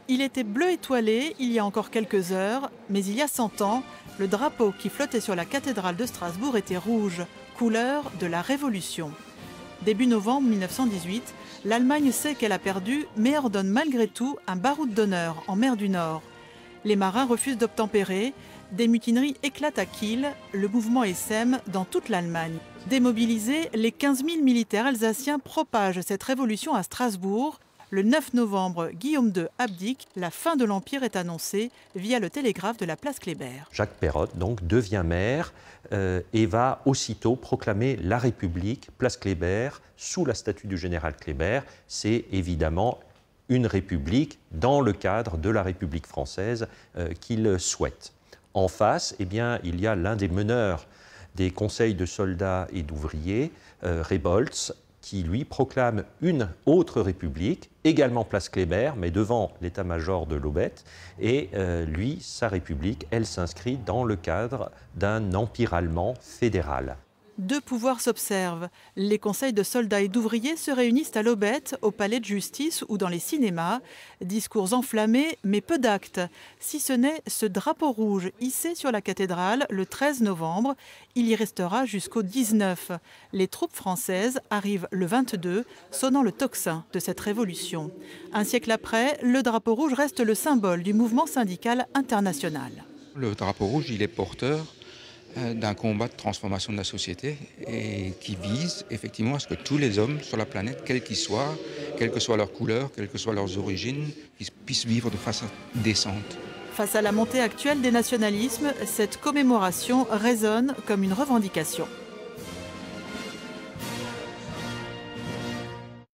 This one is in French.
Il était bleu étoilé il y a encore quelques heures, mais il y a 100 ans, le drapeau qui flottait sur la cathédrale de Strasbourg était rouge, couleur de la Révolution. Début novembre 1918, l'Allemagne sait qu'elle a perdu, mais ordonne malgré tout un baroud d'honneur en mer du Nord. Les marins refusent d'obtempérer, des mutineries éclatent à Kiel, le mouvement essaime dans toute l'Allemagne. Démobilisés, les 15 000 militaires alsaciens propagent cette révolution à Strasbourg. Le 9 novembre, Guillaume II abdique, la fin de l'Empire est annoncée via le télégraphe de la place Kléber. Jacques Pérotte donc devient maire et va aussitôt proclamer la République, place Kléber, sous la statue du général Kléber. C'est évidemment une république dans le cadre de la République française qu'il souhaite. En face, eh bien, il y a l'un des meneurs des conseils de soldats et d'ouvriers, Rebolz, qui lui proclame une autre république, également place Kléber, mais devant l'état-major de Lobeth. Et lui, sa république, elle s'inscrit dans le cadre d'un empire allemand fédéral. Deux pouvoirs s'observent. Les conseils de soldats et d'ouvriers se réunissent à Lobeth, au palais de justice ou dans les cinémas. Discours enflammés, mais peu d'actes. Si ce n'est ce drapeau rouge hissé sur la cathédrale le 13 novembre. Il y restera jusqu'au 19. Les troupes françaises arrivent le 22, sonnant le tocsin de cette révolution. Un siècle après, le drapeau rouge reste le symbole du mouvement syndical international. Le drapeau rouge, il est porteur d'un combat de transformation de la société et qui vise effectivement à ce que tous les hommes sur la planète, quels qu'ils soient, quelle que soit leur couleur, quelles que soient leurs origines, ils puissent vivre de façon décente. Face à la montée actuelle des nationalismes, cette commémoration résonne comme une revendication.